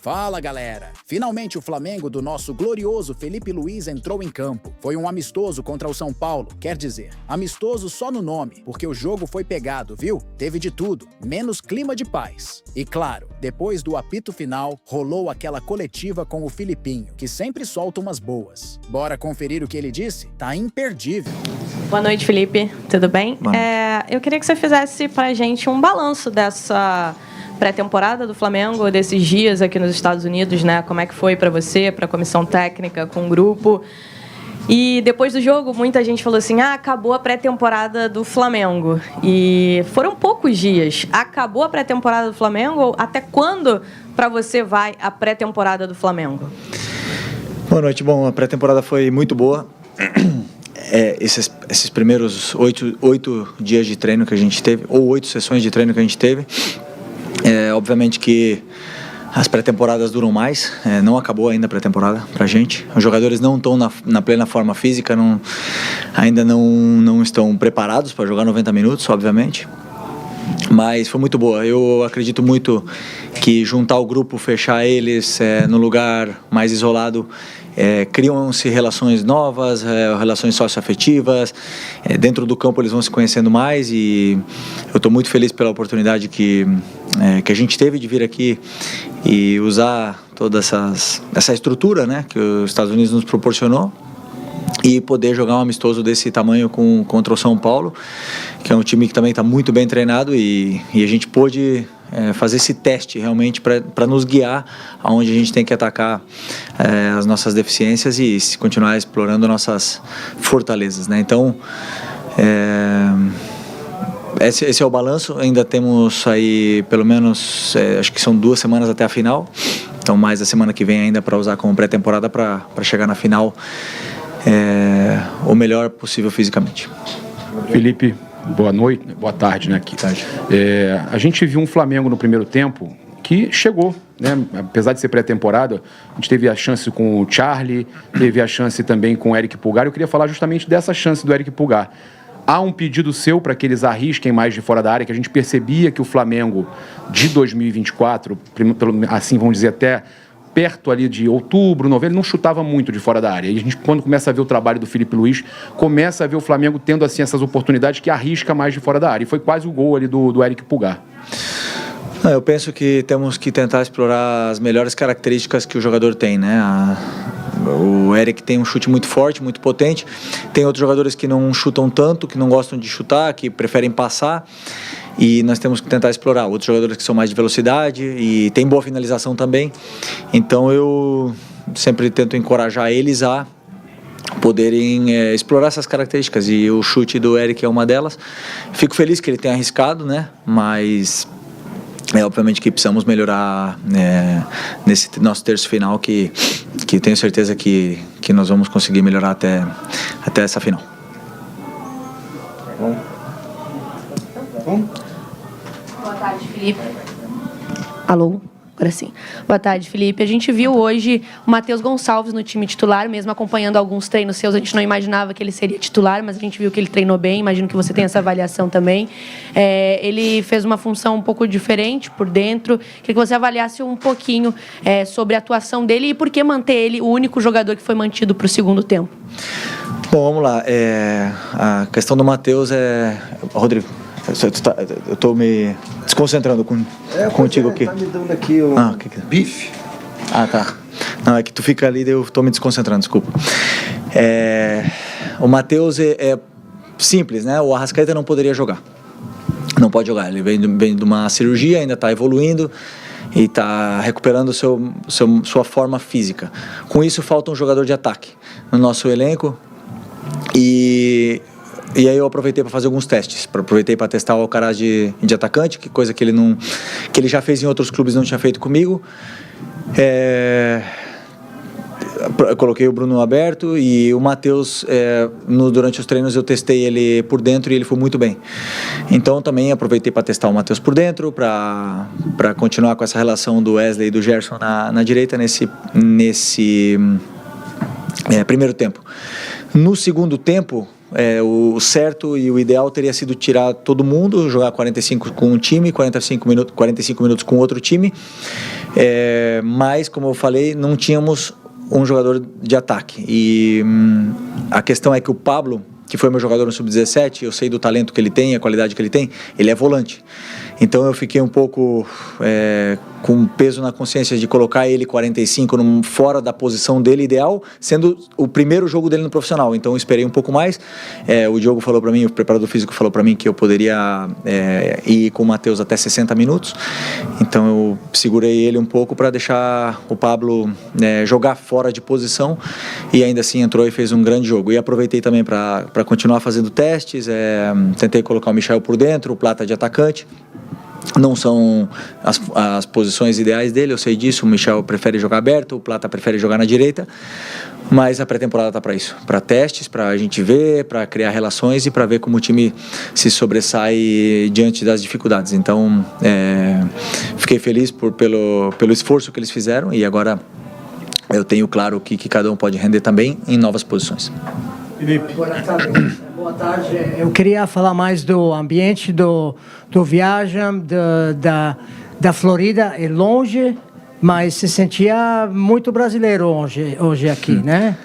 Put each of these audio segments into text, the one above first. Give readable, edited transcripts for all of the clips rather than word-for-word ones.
Fala, galera! Finalmente o Flamengo do nosso glorioso Felipe Luiz entrou em campo. Foi um amistoso contra o São Paulo, quer dizer, amistoso só no nome, porque o jogo foi pegado, viu? Teve de tudo, menos clima de paz. E claro, depois do apito final, rolou aquela coletiva com o Filipinho, que sempre solta umas boas. Bora conferir o que ele disse? Tá imperdível. Boa noite, Felipe. Tudo bem? Eu queria que você fizesse pra gente um balanço dessa pré-temporada do Flamengo, desses dias aqui nos Estados Unidos, né? Como é que foi para você, para a comissão técnica, com o grupo? E depois do jogo, muita gente falou assim, acabou a pré-temporada do Flamengo. E foram poucos dias. Acabou a pré-temporada do Flamengo? Até quando, para você, vai a pré-temporada do Flamengo? Boa noite. Bom, a pré-temporada foi muito boa. Esses primeiros 8 dias de treino que a gente teve, ou 8 sessões de treino que a gente teve, obviamente que as pré-temporadas duram mais, não acabou ainda a pré-temporada pra gente. Os jogadores não estão na plena forma física, ainda não estão preparados para jogar 90 minutos, obviamente. Mas foi muito boa. Eu acredito muito que juntar o grupo, fechar eles no lugar mais isolado, criam-se relações novas, relações socioafetivas. Dentro do campo eles vão se conhecendo mais e eu estou muito feliz pela oportunidade que a gente teve de vir aqui e usar toda essa estrutura, né, que os Estados Unidos nos proporcionou e poder jogar um amistoso desse tamanho contra o São Paulo, que é um time que também está muito bem treinado e a gente pôde fazer esse teste realmente para nos guiar aonde a gente tem que atacar as nossas deficiências e continuar explorando nossas fortalezas, né? Então, esse é o balanço. Ainda temos aí pelo menos, acho que são 2 semanas até a final, então mais a semana que vem ainda para usar como pré-temporada para chegar na final o melhor possível fisicamente. Felipe, boa noite, boa tarde, né? Aqui. A gente viu um Flamengo no primeiro tempo que chegou, né? Apesar de ser pré-temporada, a gente teve a chance com o Charlie, teve a chance também com o Eric Pulgar. Eu queria falar justamente dessa chance do Eric Pulgar. Há um pedido seu para que eles arrisquem mais de fora da área, que a gente percebia que o Flamengo de 2024, assim vamos dizer até perto ali de outubro, novembro, ele não chutava muito de fora da área. E a gente, quando começa a ver o trabalho do Felipe Luiz, começa a ver o Flamengo tendo assim essas oportunidades que arrisca mais de fora da área. E foi quase o gol ali do Eric Pulgar. Eu penso que temos que tentar explorar as melhores características que o jogador tem, né? O Eric tem um chute muito forte, muito potente. Tem outros jogadores que não chutam tanto, que não gostam de chutar, que preferem passar. E nós temos que tentar explorar outros jogadores que são mais de velocidade e tem boa finalização também. Então eu sempre tento encorajar eles a poderem explorar essas características e o chute do Eric é uma delas. Fico feliz que ele tenha arriscado, né? Mas obviamente que precisamos melhorar nesse nosso terço final que tenho certeza que nós vamos conseguir melhorar até essa final. Boa tarde, Felipe. Alô? Agora sim. Boa tarde, Felipe. A gente viu hoje o Matheus Gonçalves no time titular, mesmo acompanhando alguns treinos seus. A gente não imaginava que ele seria titular, mas a gente viu que ele treinou bem. Imagino que você tenha essa avaliação também. Ele fez uma função um pouco diferente por dentro. Queria que você avaliasse um pouquinho sobre a atuação dele e por que manter ele o único jogador que foi mantido para o segundo tempo. Bom, vamos lá. A questão do Matheus Rodrigo, eu estou me desconcentrando contigo aqui. Tá me dando aqui bife. Tá. Não, é que tu fica ali e eu estou me desconcentrando, desculpa. O Matheus é simples, né? O Arrascaeta não poderia jogar. Não pode jogar. Ele vem de uma cirurgia, ainda está evoluindo e está recuperando sua forma física. Com isso, falta um jogador de ataque no nosso elenco. E aí eu aproveitei para fazer alguns testes, aproveitei para testar o Alcaraz de atacante, que coisa que ele já fez em outros clubes e não tinha feito comigo. Eu coloquei o Bruno aberto e o Matheus, durante os treinos eu testei ele por dentro e ele foi muito bem. Então também aproveitei para testar o Matheus por dentro, para continuar com essa relação do Wesley e do Gerson na direita nesse primeiro tempo. No segundo tempo, o certo e o ideal teria sido tirar todo mundo, jogar 45 com um time, 45 minutos com outro time. Mas, como eu falei, não tínhamos um jogador de ataque. E a questão é que o Pablo, que foi meu jogador no Sub-17, eu sei do talento que ele tem, a qualidade que ele tem, ele é volante. Então eu fiquei um pouco com peso na consciência de colocar ele 45 fora da posição dele ideal, sendo o primeiro jogo dele no profissional. Então eu esperei um pouco mais. O Diogo falou para mim, o preparador físico falou para mim que eu poderia ir com o Matheus até 60 minutos. Então eu segurei ele um pouco para deixar o Pablo jogar fora de posição, e ainda assim entrou e fez um grande jogo. E aproveitei também para continuar fazendo testes, tentei colocar o Michel por dentro, o Plata de atacante. Não são as posições ideais dele, eu sei disso. O Michel prefere jogar aberto, o Plata prefere jogar na direita, mas a pré-temporada está para isso, para testes, para a gente ver, para criar relações e para ver como o time se sobressai diante das dificuldades. Então fiquei feliz pelo esforço que eles fizeram, e agora eu tenho claro que cada um pode render também em novas posições. Felipe. Boa tarde. Eu queria falar mais do ambiente, do viagem, da Florida. É longe, mas se sentia muito brasileiro hoje aqui, né?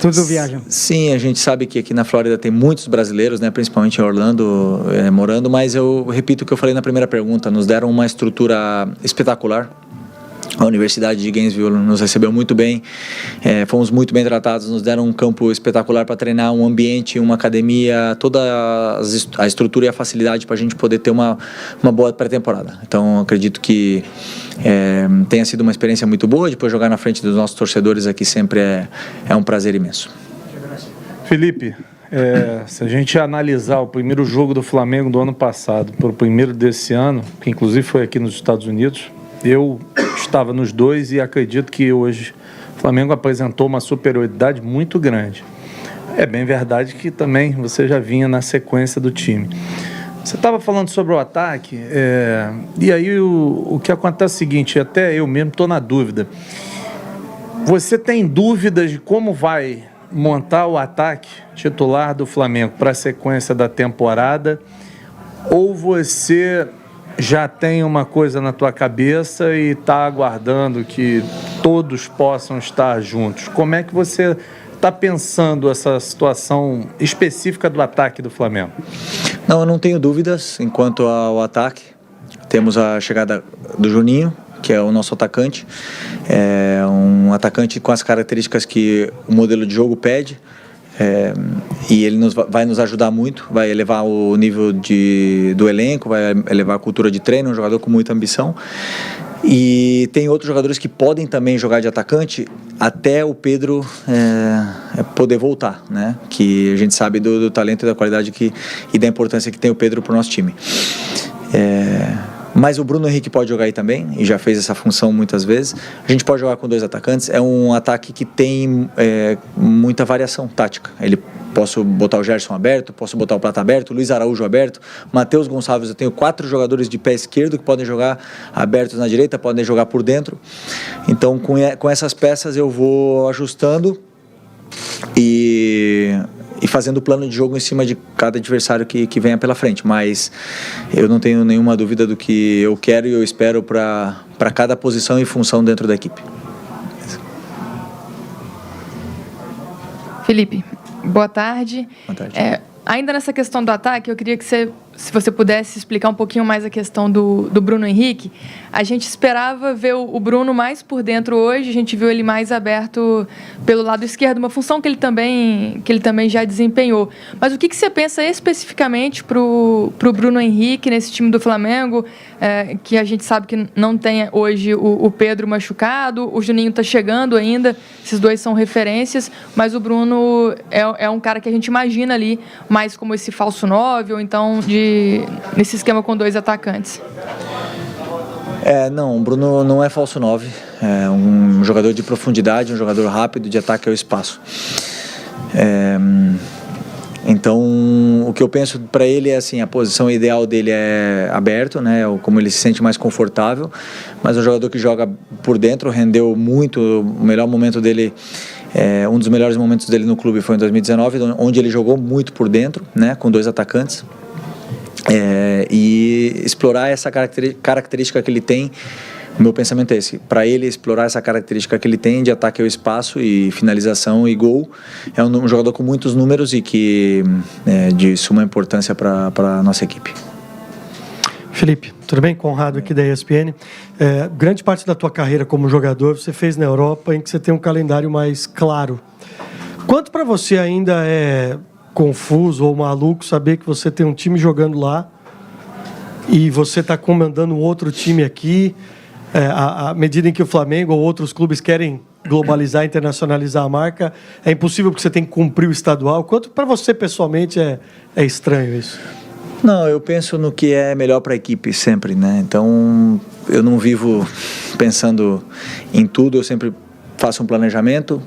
Tudo viagem. Sim, a gente sabe que aqui na Flórida tem muitos brasileiros, né? Principalmente em Orlando, morando, mas eu repito o que eu falei na primeira pergunta, nos deram uma estrutura espetacular. A Universidade de Gainesville nos recebeu muito bem, fomos muito bem tratados, nos deram um campo espetacular para treinar, um ambiente, uma academia, toda a estrutura e a facilidade para a gente poder ter uma boa pré-temporada. Então, acredito que tenha sido uma experiência muito boa. Depois, jogar na frente dos nossos torcedores aqui sempre é um prazer imenso. Felipe, se a gente analisar o primeiro jogo do Flamengo do ano passado para o primeiro desse ano, que inclusive foi aqui nos Estados Unidos, eu estava nos dois e acredito que hoje o Flamengo apresentou uma superioridade muito grande. É bem verdade que também você já vinha na sequência do time. Você estava falando sobre o ataque, e aí o que acontece é o seguinte, até eu mesmo estou na dúvida. Você tem dúvidas de como vai montar o ataque titular do Flamengo para a sequência da temporada, ou você já tem uma coisa na tua cabeça e está aguardando que todos possam estar juntos? Como é que você está pensando essa situação específica do ataque do Flamengo? Não, eu não tenho dúvidas enquanto ao ataque. Temos a chegada do Juninho, que é o nosso atacante. É um atacante com as características que o modelo de jogo pede. E ele vai nos ajudar muito, vai elevar o nível do elenco, vai elevar a cultura de treino, um jogador com muita ambição. E tem outros jogadores que podem também jogar de atacante até o Pedro poder voltar, né? Que a gente sabe do talento e da qualidade e da importância que tem o Pedro para o nosso time. Mas o Bruno Henrique pode jogar aí também, e já fez essa função muitas vezes. A gente pode jogar com dois atacantes. É um ataque que tem muita variação tática. Posso botar o Gerson aberto, posso botar o Plata aberto, o Luiz Araújo aberto, Matheus Gonçalves. Eu tenho 4 jogadores de pé esquerdo que podem jogar abertos na direita, podem jogar por dentro. Então, com essas peças eu vou ajustando e fazendo o plano de jogo em cima de cada adversário que venha pela frente. Mas eu não tenho nenhuma dúvida do que eu quero e eu espero para cada posição e função dentro da equipe. Felipe, boa tarde. Boa tarde. Ainda nessa questão do ataque, eu queria que se você pudesse explicar um pouquinho mais a questão do Bruno Henrique. A gente esperava ver o Bruno mais por dentro hoje, a gente viu ele mais aberto pelo lado esquerdo, uma função que ele também já desempenhou. Mas o que você pensa especificamente para o Bruno Henrique nesse time do Flamengo, que a gente sabe que não tem hoje o Pedro machucado, o Juninho está chegando ainda, esses dois são referências, mas o Bruno é um cara que a gente imagina ali mais como esse falso 9, ou então nesse esquema com 2 atacantes. Não, o Bruno não é falso 9, é um jogador de profundidade, um jogador rápido, de ataque ao espaço. Então, o que eu penso para ele é assim, a posição ideal dele é aberto, né, como ele se sente mais confortável, mas é um jogador que joga por dentro, rendeu muito, o melhor momento dele, um dos melhores momentos dele no clube foi em 2019, onde ele jogou muito por dentro, né, com 2 atacantes. E explorar essa característica que ele tem O meu pensamento é esse, para ele explorar essa característica que ele tem de ataque ao espaço e finalização e gol. É um jogador com muitos números e que é de suma importância para a nossa equipe. Felipe, tudo bem? Conrado aqui da ESPN. Grande parte da tua carreira como jogador você fez na Europa, em que você tem um calendário mais claro. Quanto para você ainda é confuso ou maluco saber que você tem um time jogando lá e você está comandando um outro time aqui, à medida em que o Flamengo ou outros clubes querem globalizar, internacionalizar a marca, é impossível porque você tem que cumprir o estadual. Quanto para você pessoalmente é estranho isso? Não, eu penso no que é melhor para a equipe sempre, né? Então, eu não vivo pensando em tudo, eu sempre faço um planejamento,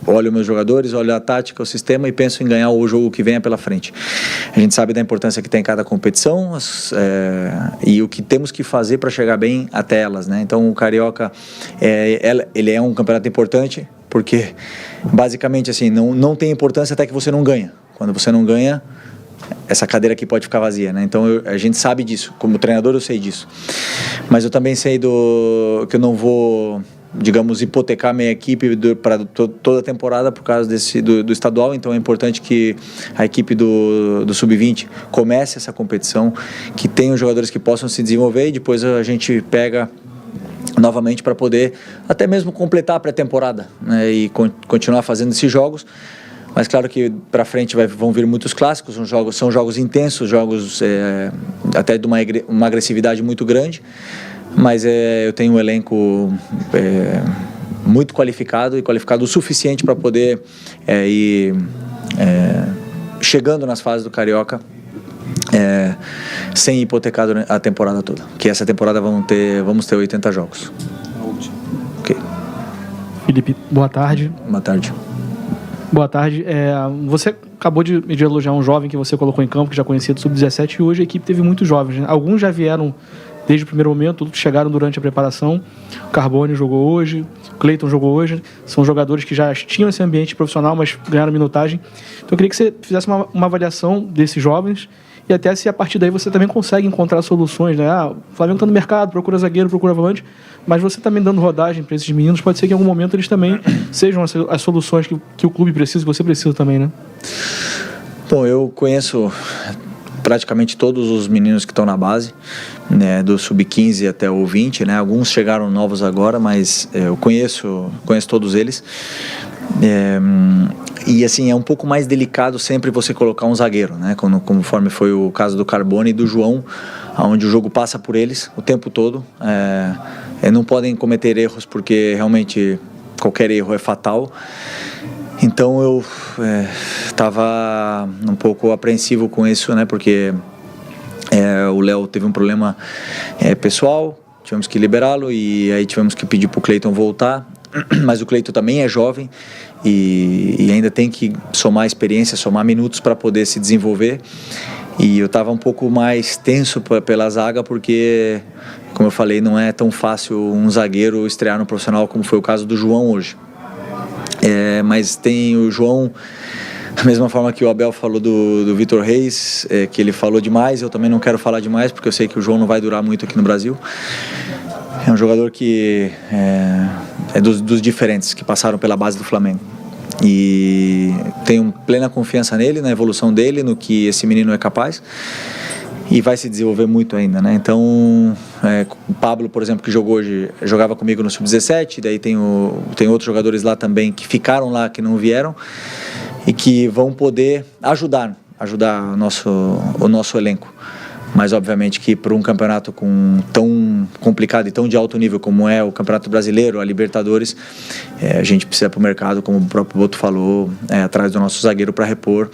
olho meus jogadores, olho a tática, o sistema e penso em ganhar o jogo que venha pela frente. A gente sabe da importância que tem cada competição e o que temos que fazer para chegar bem até elas, né? Então, o Carioca, ele é um campeonato importante, porque basicamente assim, não tem importância até que você não ganha. Quando você não ganha, essa cadeira aqui pode ficar vazia, né? Então a gente sabe disso, como treinador eu sei disso, mas eu também sei que eu não vou, digamos, hipotecar minha equipe para toda a temporada por causa do estadual. Então é importante que a equipe do Sub-20 comece essa competição, que tenha os jogadores que possam se desenvolver e depois a gente pega novamente para poder até mesmo completar a pré-temporada, né? E continuar fazendo esses jogos. Mas claro que para frente vão vir muitos clássicos, são jogos intensos, jogos até de uma agressividade muito grande, mas eu tenho um elenco muito qualificado e qualificado o suficiente para poder ir chegando nas fases do Carioca sem hipotecar a temporada toda, que essa temporada vamos ter 80 jogos. Okay. Felipe, boa tarde. Boa tarde. Boa tarde. Você acabou de elogiar um jovem que você colocou em campo, que já conhecia do Sub-17, e hoje a equipe teve muitos jovens, né? Alguns já vieram desde o primeiro momento, outros chegaram durante a preparação. O Carbone jogou hoje, o Cleiton jogou hoje. São jogadores que já tinham esse ambiente profissional, mas ganharam minutagem. Então eu queria que você fizesse uma avaliação desses jovens e até se a partir daí você também consegue encontrar soluções, né? O Flamengo está no mercado, procura zagueiro, procura volante, mas você também dando rodagem para esses meninos, pode ser que em algum momento eles também sejam as soluções que o clube precisa, que você precisa também, né? Bom, eu conheço praticamente todos os meninos que estão na base, né, do Sub-15 até o 20, né? Alguns chegaram novos agora, mas eu conheço todos eles. E assim, é um pouco mais delicado sempre você colocar um zagueiro, né? Conforme foi o caso do Carbone e do João, onde o jogo passa por eles o tempo todo. Não podem cometer erros porque realmente qualquer erro é fatal. Então eu estava um pouco apreensivo com isso, né? Porque o Léo teve um problema pessoal, tivemos que liberá-lo e aí tivemos que pedir para o Cleiton voltar. Mas o Cleiton também é jovem e ainda tem que somar experiência, somar minutos para poder se desenvolver. E eu estava um pouco mais tenso pela zaga porque, como eu falei, não é tão fácil um zagueiro estrear no profissional como foi o caso do João hoje. Mas tem o João, da mesma forma que o Abel falou do Vitor Reis, que ele falou demais, eu também não quero falar demais porque eu sei que o João não vai durar muito aqui no Brasil. É um jogador que é dos diferentes que passaram pela base do Flamengo. E tenho plena confiança nele, na evolução dele, no que esse menino é capaz. E vai se desenvolver muito ainda, né? Então, o Pablo, por exemplo, que jogou hoje, jogava comigo no Sub-17, daí tem outros jogadores lá também que ficaram lá, que não vieram, e que vão poder ajudar o nosso elenco. Mas, obviamente, que para um campeonato tão complicado e tão de alto nível como é o Campeonato Brasileiro, a Libertadores, a gente precisa ir para o mercado, como o próprio Boto falou, atrás do nosso zagueiro para repor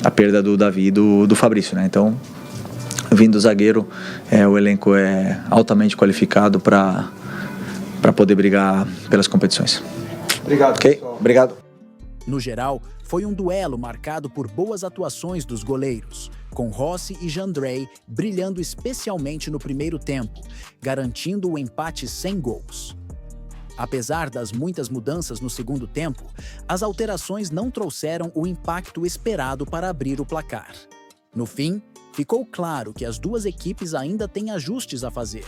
a perda do Davi e do Fabrício, né? Então, vindo do zagueiro, o elenco é altamente qualificado para poder brigar pelas competições. Obrigado, okay? Pessoal. Obrigado. No geral, foi um duelo marcado por boas atuações dos goleiros, com Rossi e Jandrei brilhando especialmente no primeiro tempo, garantindo o empate sem gols. Apesar das muitas mudanças no segundo tempo, as alterações não trouxeram o impacto esperado para abrir o placar. No fim, ficou claro que as duas equipes ainda têm ajustes a fazer.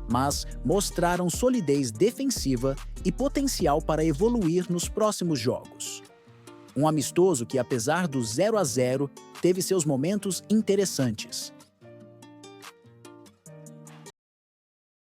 mas mostraram solidez defensiva e potencial para evoluir nos próximos jogos. Um amistoso que, apesar do 0-0, teve seus momentos interessantes.